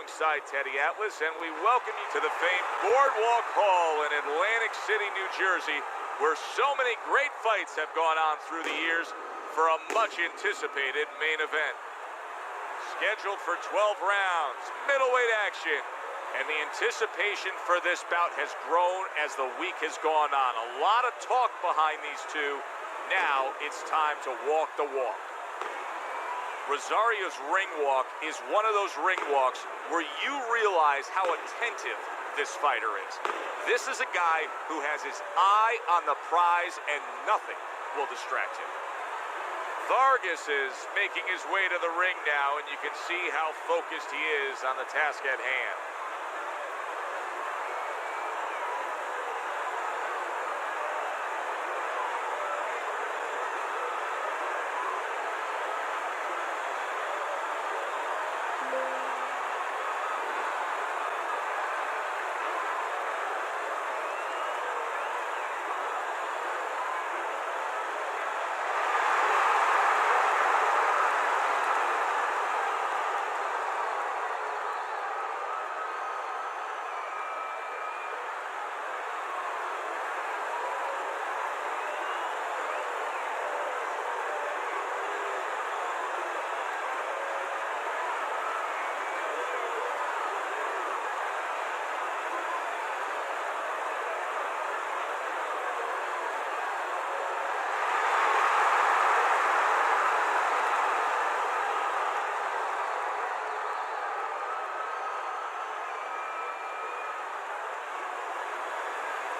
alongside Teddy Atlas, and we welcome you to the famed Boardwalk Hall in Atlantic City, New Jersey, where so many great fights have gone on through the years for a much-anticipated main event. Scheduled for 12 rounds, middleweight action, and the anticipation for this bout has grown as the week has gone on. A lot of talk behind these two. Now it's time to walk the walk. Rosario's ring walk is one of those ring walks where you realize how attentive this fighter is. This is a guy who has his eye on the prize and nothing will distract him. Vargas is making his way to the ring now, and you can see how focused he is on the task at hand.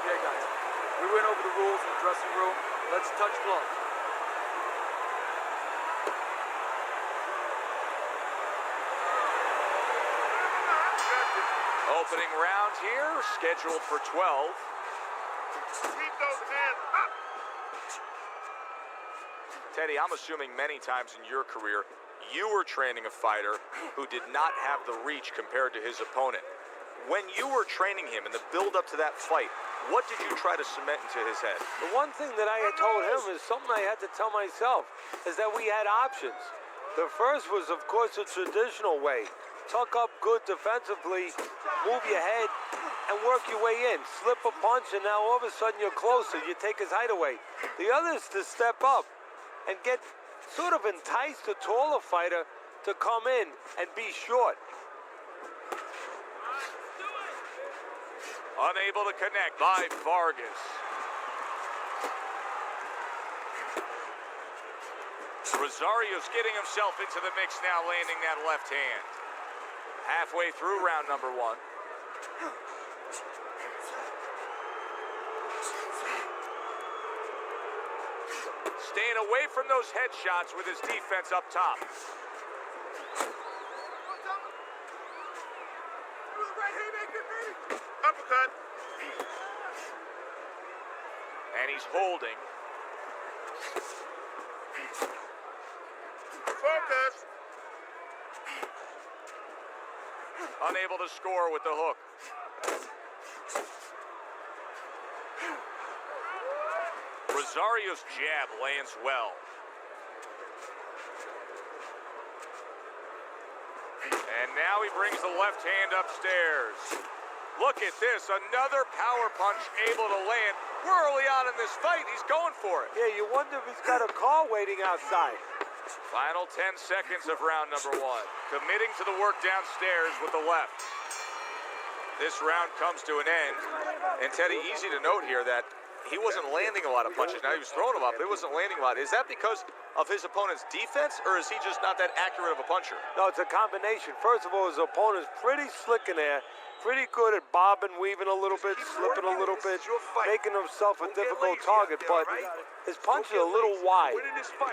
Okay, guys, we went over the rules in the dressing room. Let's touch gloves. Opening round here, scheduled for 12. Keep those hands up! Teddy, I'm assuming many times in your career, you were training a fighter who did not have the reach compared to his opponent. When you were training him in the build-up to that fight, what did you try to cement into his head? The one thing that I had told him is something I had to tell myself, is that we had options. The first was, of course, the traditional way. Tuck up good defensively, move your head, and work your way in. Slip a punch, and now all of a sudden you're closer. You take his height away. The other is to step up and get sort of entice the taller fighter to come in and be short. Unable to connect by Vargas. Rosario's getting himself into the mix now, landing that left hand. Halfway through round number one. Staying away from those headshots with his defense up top. Uppercut. And he's holding. Focus. Unable to score with the hook. Rosario's jab lands well. And now he brings the left hand upstairs. Look at this, another power punch able to land. We're early on in this fight, he's going for it. Yeah, you wonder if he's got a car waiting outside. Final 10 seconds of round number one. Committing to the work downstairs with the left. This round comes to an end. And Teddy, easy to note here that he wasn't landing a lot of punches. Now he was throwing them up, but he wasn't landing a lot. Is that because of his opponent's defense, or is he just not that accurate of a puncher? No, it's a combination. First of all, his opponent's pretty slick in there. Pretty good at bobbing, weaving a little bit, slipping a little bit, making himself a difficult target, but his punch is a little wide.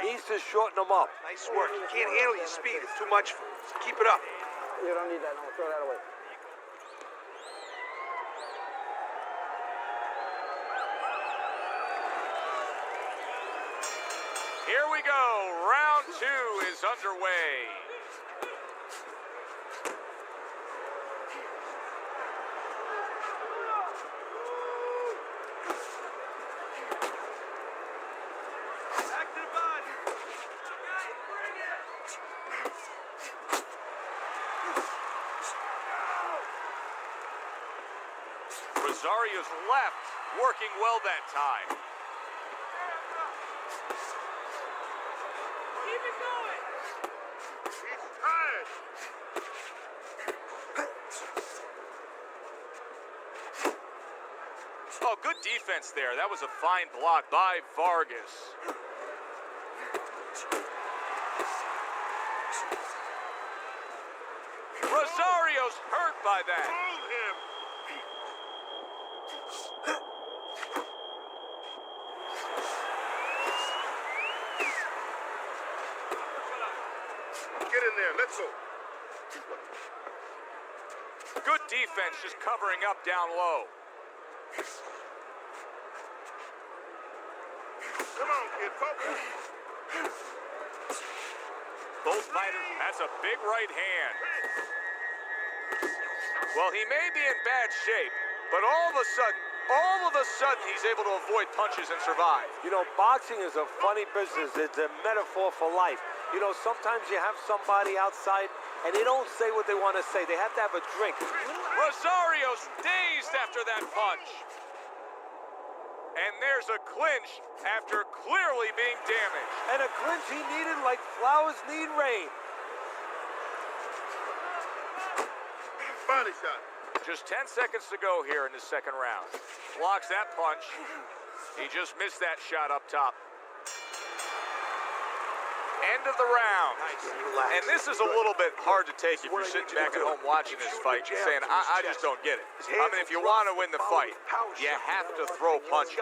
He needs to shorten them up. Nice work. You can't handle your speed. It's too much. Keep it up. You don't need that. No, throw that away. Here we go. Round two is underway. Rosario's left, working well that time. Keep it going. He's tired. Oh, good defense there. That was a fine block by Vargas. Rosario's hurt by that. Hold him. Get in there. Let's go. Good defense just covering up down low. Come on, kid. Focus. Both fighters, that's a big right hand. Well, he may be in bad shape, but all of a sudden, he's able to avoid punches and survive. You know, boxing is a funny business. It's a metaphor for life. You know, sometimes you have somebody outside and they don't say what they want to say. They have to have a drink. Rosario's dazed after that punch. And there's a clinch after clearly being damaged. And a clinch he needed like flowers need rain. Body shot. Just 10 seconds to go here in the second round. Blocks that punch. He just missed that shot up top. End of the round. And this is a little bit hard to take if you're sitting back at home watching this fight and saying, I just don't get it. I mean, if you want to win the fight, you have to throw punches.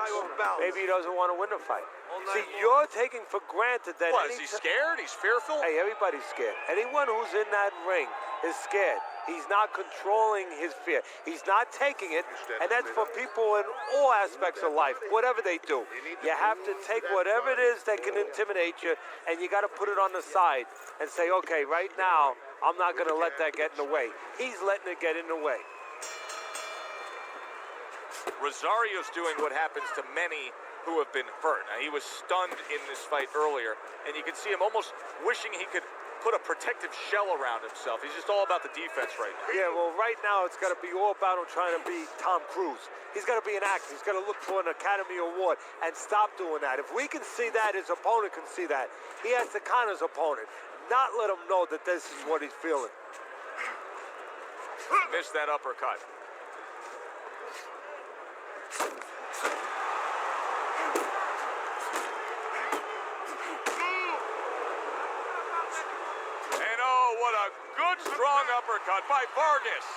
Maybe he doesn't want to win the fight. See, you're taking for granted that... What, is he scared? He's fearful? Hey, everybody's scared. Anyone who's in that ring is scared. He's not controlling his fear. He's not taking it, and that's for people in all aspects of life, whatever they do. You have to take whatever it is that can intimidate you, and you got to put it on the side and say, okay, right now, I'm not going to let that get in the way. He's letting it get in the way. Rosario's doing what happens to many who have been hurt. Now, he was stunned in this fight earlier, and you can see him almost wishing he could put a protective shell around himself. He's just all about the defense right now. Yeah, well, right now it's got to be all about him trying to be Tom Cruise. He's got to be an actor. He's got to look for an Academy Award and stop doing that. If we can see that, his opponent can see that. He has to con his opponent, not let him know that this is what he's feeling. Missed that uppercut. And oh, what a good, strong uppercut by Vargas.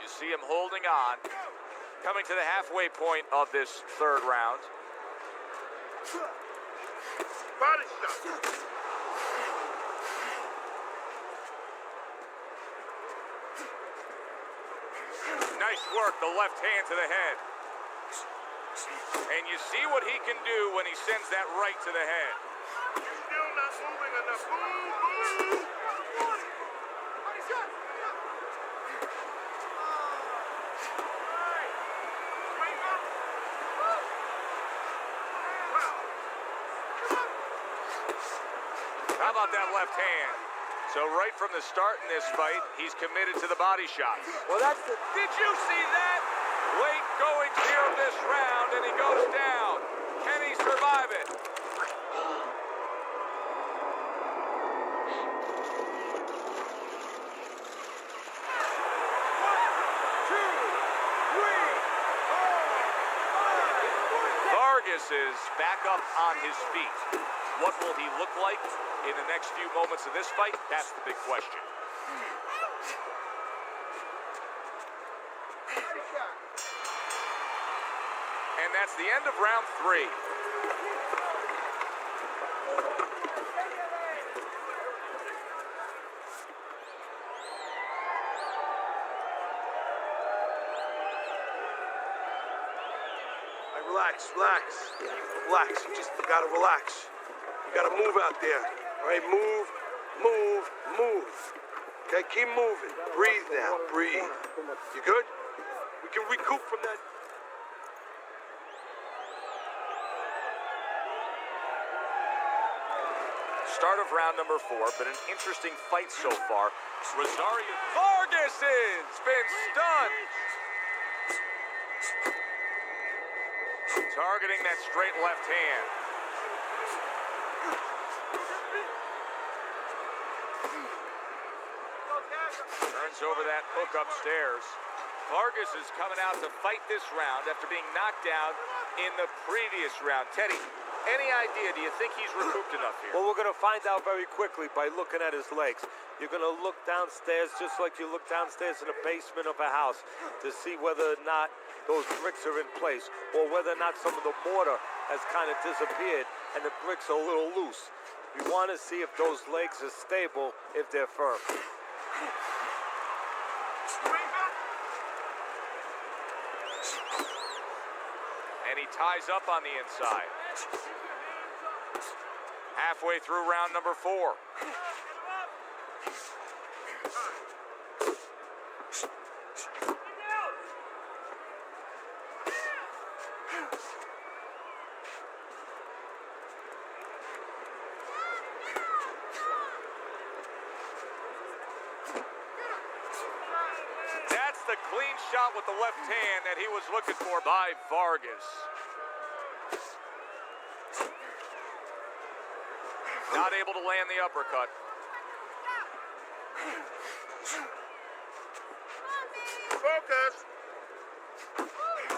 You see him holding on, coming to the halfway point of this third round. Body shot. Nice work, the left hand to the head. And you see what he can do when he sends that right to the head. You're still not moving enough. Move, move. How about that left hand? So right from the start in this fight, he's committed to the body shots. Well, that's the... Did you see that? Late going here of this round, and he goes down. Can he survive it? Vargas is back up on his feet. What will he look like in the next few moments of this fight? That's the big question. And that's the end of round 3. Relax, relax. Relax. You just gotta relax. You gotta move out there. All right, move, move, move. Okay, keep moving. Breathe now. Breathe. You good? We can recoup from that. start of round number 4, but an interesting fight so far. Rosario Vargas has been stunned. Targeting that straight left hand. Turns over that hook upstairs. Vargas is coming out to fight this round after being knocked down in the previous round. Teddy, any idea? Do you think he's recouped enough here? Well, we're going to find out very quickly by looking at his legs. You're going to look downstairs just like you look downstairs in the basement of a house to see whether or not those bricks are in place or whether or not some of the mortar has kind of disappeared and the bricks are a little loose. You want to see if those legs are stable, if they're firm. And he ties up on the inside. Halfway through round number 4. That's the clean shot with the left hand that he was looking for by Vargas. Not able to land the uppercut. Focus.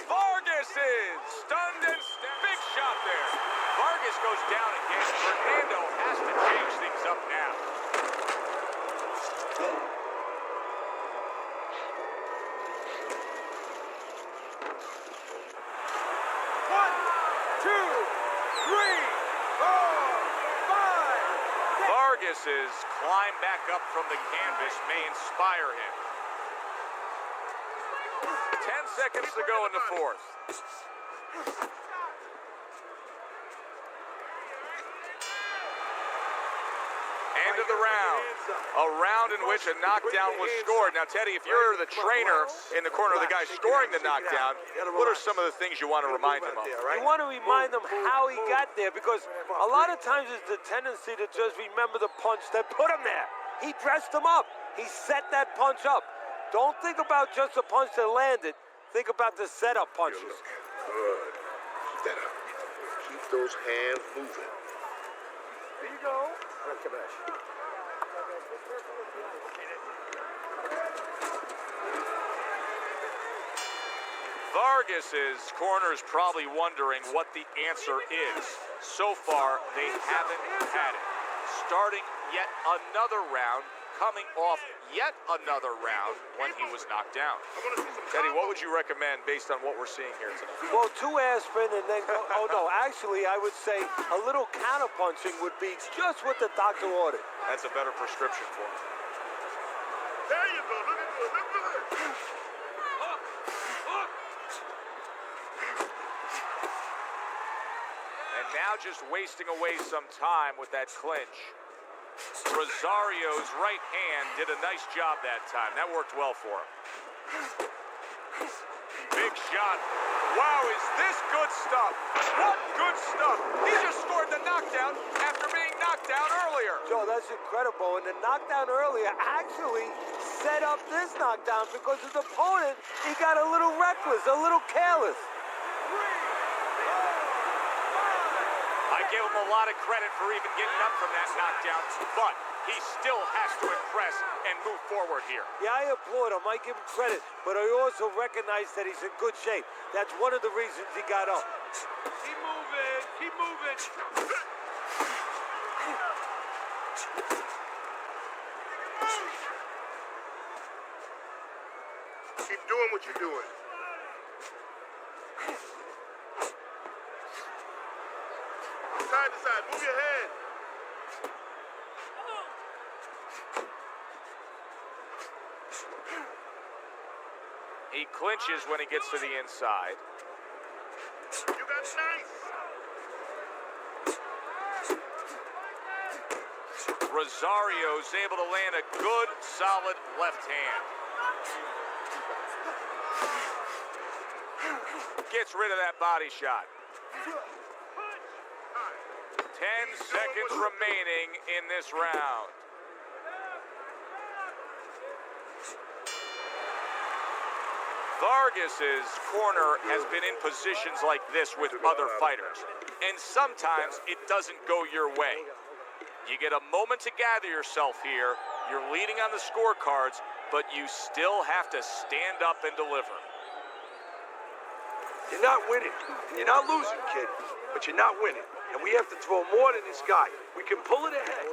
Vargas is stunned and big shot there. Vargas goes down again. Fernando has to change things up now. One, two, three, four, five. Vargas's climb back up from the canvas may inspire him. 10 seconds to go in the 4th. End of the round. A round in which a knockdown was scored. Now, Teddy, if you're the trainer in the corner of the guy scoring the knockdown, what are some of the things you want to remind him of? You want to remind them how he got there because a lot of times it's the tendency to just remember the punch that put him there. He dressed him up. He set that punch up. Don't think about just the punch that landed. Think about the setup punches. Good. Keep that up. Keep those hands moving. There you go. Vargas's corner is probably wondering what the answer is. So far, they haven't had it. Starting yet another round, coming off yet another round when he was knocked down. Teddy, what would you recommend based on what we're seeing here tonight? Well, 2 air spin and then go, oh no, actually I would say a little counter punching would be just what the doctor ordered. That's a better prescription for him. There you go. Look at good. Look good. And now just wasting away some time with that clinch. Rosario's right hand did a nice job that time. That worked well for him. Big shot. Wow, is this good stuff? What good stuff? He just scored the knockdown after being knocked down earlier. Joe, that's incredible. And the knockdown earlier actually set up this knockdown because his opponent, he got a little reckless, a little careless. I give him a lot of credit for even getting up from that knockdown, but he still has to impress and move forward here. Yeah, I applaud him. I give him credit, but I also recognize that he's in good shape. That's one of the reasons he got up. Keep moving. Keep moving. Keep doing what you're doing. Side to side. Move your head. He clinches when he gets to the inside. You got nice. Rosario's able to land a good, solid left hand. Gets rid of that body shot. 10 seconds remaining in this round. Vargas's corner has been in positions like this with other fighters, and sometimes it doesn't go your way. You get a moment to gather yourself here. You're leading on the scorecards, but you still have to stand up and deliver. You're not winning. You're not losing, kid, but you're not winning. And we have to throw more than this guy. We can pull it ahead.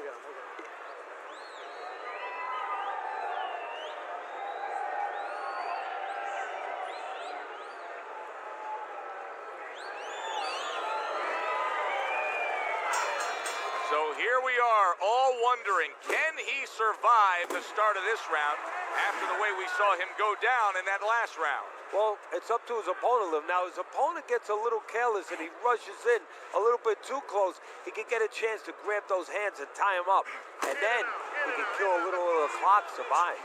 So here we are, all wondering, can he survive the start of this round after the way we saw him go down in that last round? Well, it's up to his opponent. Now, his opponent gets a little careless and he rushes in a little bit too close. He can get a chance to grab those hands and tie him up. And then he can kill a little of the clock survive.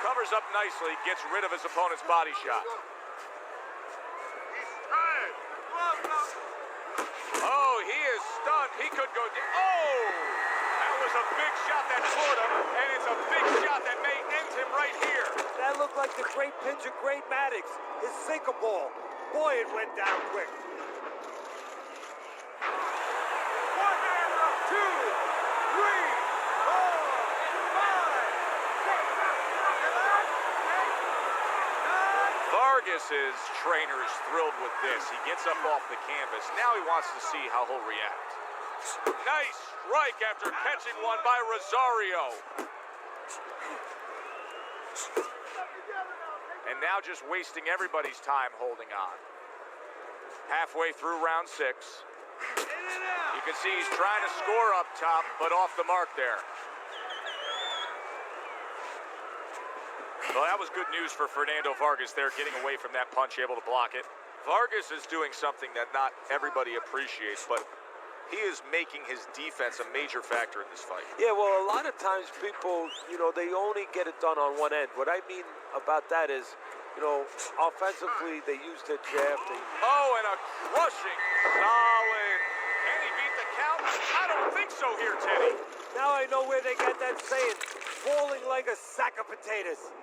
Covers up nicely, gets rid of his opponent's body shot. Oh, he is stunned. He could go down. Oh! That was a big shot that floored him, and it's a big shot that may end him right here. That looked like the great pitcher, Great Maddox, his sinker ball. Boy, it went down quick. 1, 2, 3, 4, 5, 6, 7, 8, 9. Vargas's trainer is thrilled with this. He gets up off the canvas. Now he wants to see how he'll react. Nice strike after catching one by Rosario. And now just wasting everybody's time holding on. Halfway through round 6. You can see he's trying to score up top, but off the mark there. Well, that was good news for Fernando Vargas there, getting away from that punch, able to block it. Vargas is doing something that not everybody appreciates, but he is making his defense a major factor in this fight. Yeah, well, a lot of times people, they only get it done on one end. What I mean about that is, offensively, they use their jab. Oh, and a crushing, solid. Can he beat the count? I don't think so here, Teddy. Now I know where they got that saying, falling like a sack of potatoes.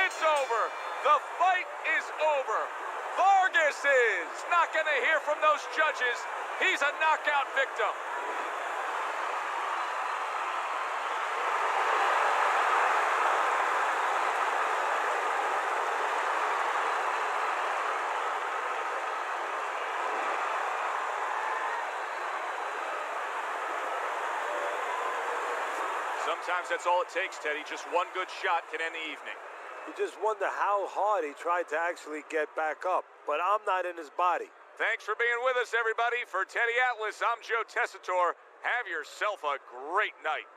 It's over. The fight is over. Vargas is not going to hear from those judges. He's a knockout victim. Sometimes that's all it takes, Teddy. Just one good shot can end the evening. You just wonder how hard he tried to actually get back up. But I'm not in his body. Thanks for being with us, everybody. For Teddy Atlas, I'm Joe Tessitore. Have yourself a great night.